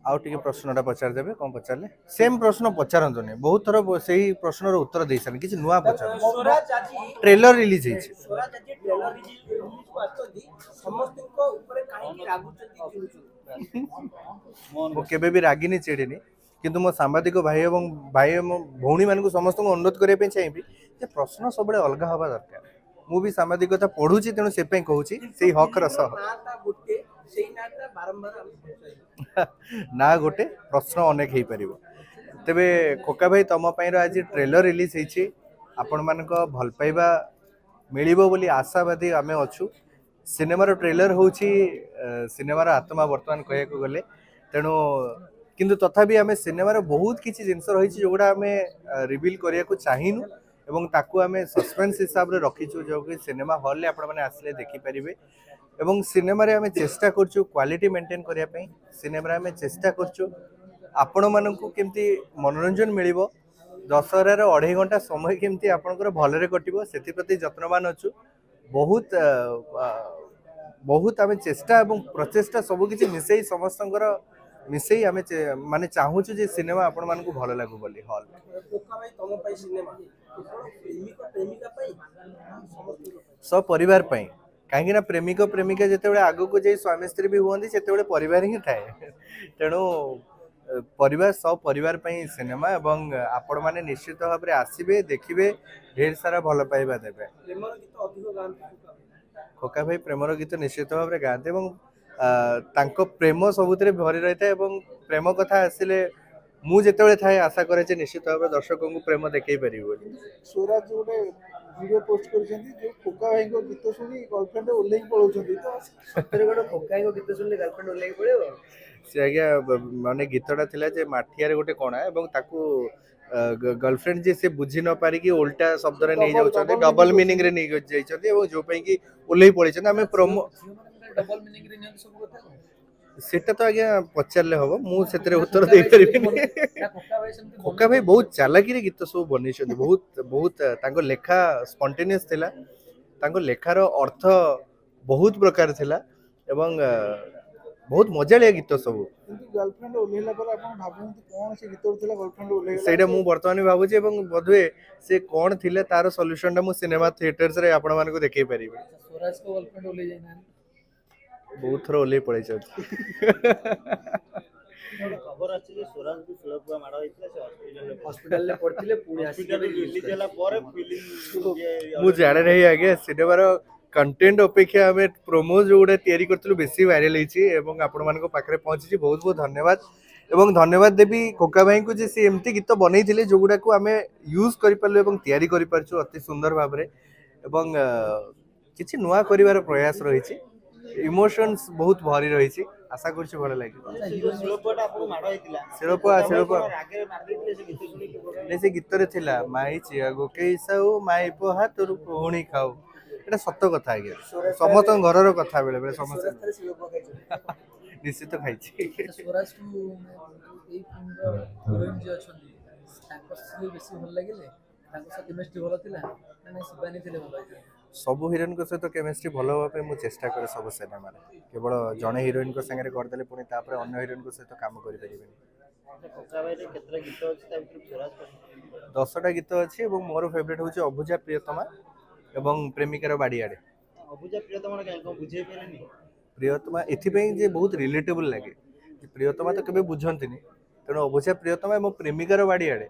आउ टिके प्रश्नटा पचार देबे कोन पचारले सेम प्रश्न पचारंतु नै बहुत थर सेही प्रश्नर उत्तर देइ सन किछि नुवा पचार स्वराज आजी ट्रेलर रिलीज हेछि स्वराज आजी ट्रेलर रिलीज को आछथि समस्त को ऊपर काहे रागुचथि चिड़ुचु मो केबे भी रागिनी चिड़िनी किंतु मो सांबादिक भाई मो भौणी मान को समस्त को अनुरोध करिया पे चाहिबी जे प्रश्न सबले अलगा हवा दरकार मु भी सांबादिकता पढुची तेनु से पे कहूची सेही हक रस नाता गुटे सेही नाता बारंबार हम ना गोटे प्रश्न अनेक हो पार तेरे खोका भाई तुम आज ट्रेलर रिलीज होती आपण मान भल पाइबा मिल बोली आशावादी आम अच्छू सिनेमार ट्रेलर हूँ सिनेमार आत्मा बर्तमान कह गले तेणु किंतु तथापि आम सिनेमार बहुत किसी जिनस रही जोगुड़ा आम रिविल करने को चाहिनु एवं ताकू आम सस्पेंस हिसाब से रखीचु जो कि सिनेमा हॉल में आपण मैंने आसले देखिपारे एवं सिनेमा रे आमे चेष्टा करछु क्वालिटी मेंटेन करिया पई सिनेमा रे आमे चेष्टा करछु आपण मानकु केमती मनोरंजन मिलिबो दशहरा रे 2.5 घंटा समय केमती आपनकर भलरे कटिबो सेति प्रति यत्नवान अछु बहुत बहुत आमे चेष्टा एवं प्रचेष्टा सब किछि मिसई समस्तंकर मिसई आमे माने चाहूछु जे सिनेमा आपण मानकु भल लागु बोली हॉल कोका भाई तम पई सिनेमा प्रेमिका प्रेमिका पई समस्त सब परिवार पई कहीं प्रेमिक प्रेमिका जिते आगु को जाई स्वामी स्त्री भी हुआ से परिवार ही थाए तेणु परिवार सब परिवार पई सिनेमा एवं आपण माने निश्चित भाव में आसबे देखिए ढेर सारा भल पाइबा देबे प्रेमर गीत अधिक गान खोका भाई प्रेमर गीत निश्चित भाव में गाते तांको प्रेम सबुतरे भरी रही था प्रेम कथा आसिले मु जेतेबेले थाए आशा करे निश्चित भाव दर्शकों को प्रेम देखई पारि स्वराज गोटे वीडियो पोस्ट करछन्ती जो खोका भाई को गीत सुनी गर्लफ्रेंड ओल्ले पळौछन्ती तो सतरे गोटे खोका भाई को गीत सुनले गर्लफ्रेंड ओल्ले पळेबो से आज्ञा माने गीतटा थिला जे माठिया रे गोटे कोणा एवं ताकू गर्लफ्रेंड जे से बुझी न पारी कि उल्टा शब्द रे नै जाउछन्ती डबल मीनिंग रे नै जाइछन्ती एवं जो पई कि ओल्ले पळैछन्ती हमें प्रोमो डबल मीनिंग रे नियम सब कथा सेटा तो आज्ञा पचारले हबो मु सेतरे उत्तर दे परिबिनी खोका भाई बहुत चालाकी रे गीत सब बनिछन्ती बहुत बहुत तांको लेखा स्पॉन्टेनियस थिला तांको लेखार अर्थ बहुत प्रकार थिला एवं बहुत मजालिया गीत सब गर्लफ्रेंड ओल्लेला पर आपण भाबुंती कोन से गीत थिला गर्लफ्रेंड ओल्लेला सेटा मु वर्तमान भाबुची एवं बधवे से कोन थिले तार सॉल्यूशन टा मु सिनेमा थिएटर्स रे आपण मान को देखै परिबे स्वराज को गर्लफ्रेंड ओल्ले जाइना बहुत थोड़ा ओल्ले पड़े छथि खबर अछि जे स्वराज को सुलभवा माड होइतले से हॉस्पिटल ले पड़तिले पुणी आसी रिलीज होला पर फिल्म मु जाने नहीं आगे सिनेमा रो कंटेंट अपेक्षा हमें प्रोमो जो गुडा तयारी करथलु बेसी वायरल होईची एवं आपण मान को पाखरे पहुंची बहुत बहुत धन्यवाद एवं धन्यवाद देवी खोका भाई को जे से एमती गीत बनै थिले जो गुडा को हमें यूज करि परलु एवं तयारी करि परछु अति सुंदर भाव रे एवं किछि नुवा करिवार प्रयास रहिछि इमोशंस बहुत भरी रहिछि आशा करछु भल लागि सुलभटा आपन माड होइतिला सिरोपा आगे मार देतिले से गीत सुनी के से गीत रे थिला माई चिया गो केइसाउ माई पो हातरु कोहुणी खाऊ एटा सत्य कथा आगे समस्त घरर कथा बेले बेले समस्त निश्चित खाइछि स्वराज को एई फिल्म हीरोइन जे अछन्ती ताको से बेसी भल लागिले ताको साथ केमिस्ट्री भल थिला ना शिवानी थिले भल सब हिरोइन को सहित केमिस्ट्री भल होबा पे मु चेष्टा करे सब सिनेमा रे केवल जणे हिरोइन को संगे कर देले पुनी तापर अन्य हिरोइन को सहित काम करि परिबेनी खोका भाई रे केतरा गीत अछि ता भितर स्वराज 10 टा गीत अछि एवं मोर फेवरेट होछि अभुजा प्रियतमा एवं प्रेमिकार बाड़ीआड़े अभुजा प्रियतमा को बुझे पेलेनी प्रियतमा एथिपई जे बहुत रिलेटेबल लागे प्रियतमा तो केबे बुझंतिनी तेणु अभुजा प्रियतमा एवं प्रेमिकार बाड़ीआड़े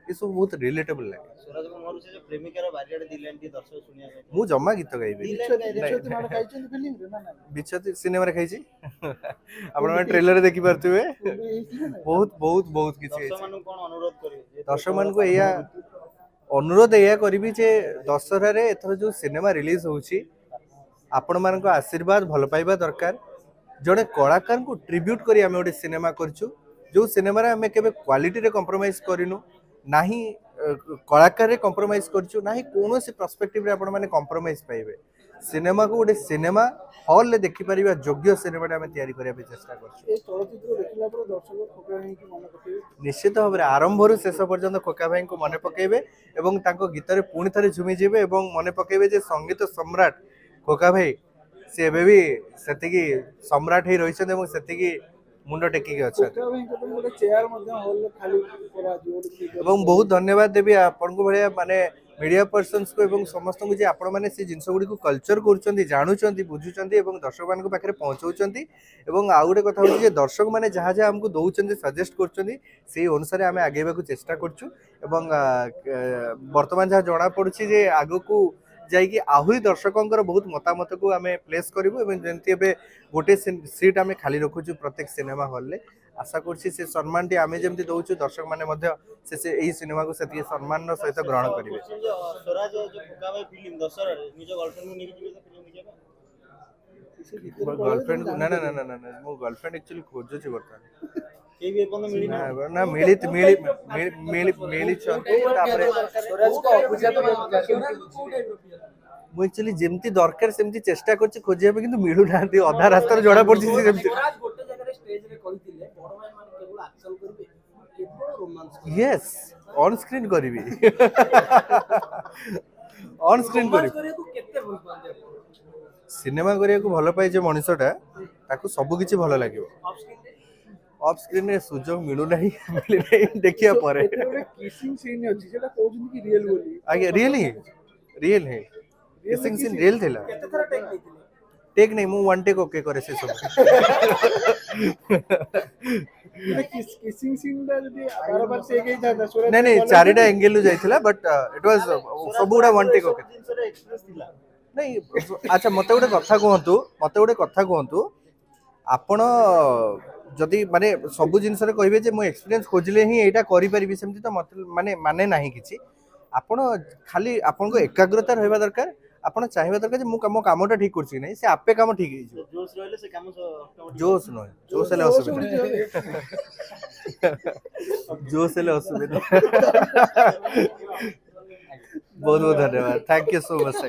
ये सब बहुत रिलेटेबल लागे स्वराज को मोर से जो प्रेमिकार बाड़ीआड़े दिलेन ती दर्शक सुनिया मु जम्मा गीत गाइबे दिछति माने खाइछन फिल्म रे ना ना बिछति सिनेमा रे खाइछि आपण माने ट्रेलर रे देखि परथुवे बहुत बहुत बहुत किछि दर्शक मान कोन अनुरोध करिवे दर्शक मान को एया अनुरोध एया करबी जे दशहरा रे एथर जो सिनेमा रिलीज होउछि आपण मान को आशीर्वाद भल पाइबा दरकार जड़े कलाकार को ट्रिब्यूट करी आमे ओडे सिनेमा करछु जो सिनेमा रे आमे केबे क्वालिटी रे कॉम्प्रोमाइज करिनु नाही कलाकार रे कॉम्प्रोमाइज करछु नाही कोनोसी पर्सपेक्टिव रे आपण माने कॉम्प्रोमाइज पाइबे सिनेमा को ओडे सिनेमा हॉल ले देखि परिबा योग्य सिनेमा रे आमे तयारी करिया पे चेष्टा करछु ए चलचित्र देखिला पर दर्शक खोका भाई की मन पकेबे निश्चित भाव में आरंभ रु शेष पर्यंत खोका भाई को मन पकेबे एवं तांको गीत रे पुणी थरे झुमी जेबे एवं मन पकेबे जे संगीत सम्राट खोका भाई से एबे भी सेतिकी सम्राट ही रहिछन एवं सेतिकी मुंड टेकिक अच्छा कोका भाईଙ୍କ ପାଇଁ ଗୋଟେ ଚେୟାର ମଧ୍ୟ ହଲ୍ ଖାଲି କରାଯିବ ଗୋଟେ seat ଅଛି। ଏବଂ ବହୁତ ଧନ୍ୟବାଦ ଦେବି ଆପଣଙ୍କୁ ଭଳିଆ ମାନେ मीडिया पर्सन्स को एवं समस्त को जे आपण माने से जिंस गुडी को कल्चर करूचंती जानुचंती बुझुचंती एवं दर्शक मान को पाखरे पहुंचौचंती एवं आ गुटे कथा होची जे दर्शक माने जहा जहा हमको दउचंती सजेस्ट करचंती सेही अनुसार आमे आगेबा को चेष्टा करछु एवं वर्तमान जहा जणा पडुची जे आगो को जाइकी आहुरी दर्शकंकर बहुत मतामत को आमे प्लेस करिवु एवं जेंती एबे गोटे सीट आमे खाली रखुछु प्रत्येक सिनेमा हॉल ले आशा करछि से सम्मान टी आमे जेमती दउछु दर्शक माने मध्य से एही सिनेमा को सेती सम्मान नो सहित ग्रहण करिवे स्वराज जो फुका भाई फिल्म दशहरा निज गर्लफ्रेंड को नेकी जिवे फिल्म देखा गर्लफ्रेंड को ना ना ना ना ना मो गर्लफ्रेंड एक्चुअली खोजु छी बर्तमान के भी अपन मिली ना ना मिली मिली छंती तापरे स्वराज को अपूजा तो मु एक्चुअली जेमती दरकार सेमती चेष्टा करछि खोजिया पे किंतु मिलु नांती अधा रास्ता रे जडा पड़छि सेमती स्वराज गोटे जगह रे स्टेज रे कहिथिले बड़ भाई माने केवल एक्शन करबे केवल रोमांस यस ऑन स्क्रीन करबी ऑन स्क्रीन करबी करे को केते भल पांदे सिनेमा करिया को भलो पाइ जे मनुष्यटा ताको सब किछि भलो लागियो ऑफ स्क्रीन रे सुजोग मिलु नाही मिले नाही देखिया परे ଏଥିରେ ଗୋଟେ किसिंग सीन ଅଛି जेटा कहउछन कि रियल बोली आगे रियल है किसिंग सीन रियल थिला केते थरा टेक नैथिले टेक नहीं मु वन टेक ओके करे से सब किसिंग सीन दा जदी बार बार टेक हे जाता स्वराज नहीं नहीं चारिटा एंगल लो जाइथिला बट इट वाज सब गुडा वन टेक ओके दिन से एक्सप्रेस थिला नहीं अच्छा मते गोटे कथा कहतु आपण जदि माने सब जिनस रे कहबे जे मो एक्सपीरियंस खोजले ही एटा करि परिबी सेमति तो मत माने नाही किछि आपण खाली आपण को एकाग्रता रहबा दरकार आपण चाहेबा दरकार जे मो कामटा ठीक करछि नै से आपे काम ठीक हे जो जोश रहले से काम जोश न जोश ले असुविधा जोश ले असुविधा बहुत बहुत धन्यवाद थैंक यू सो मच।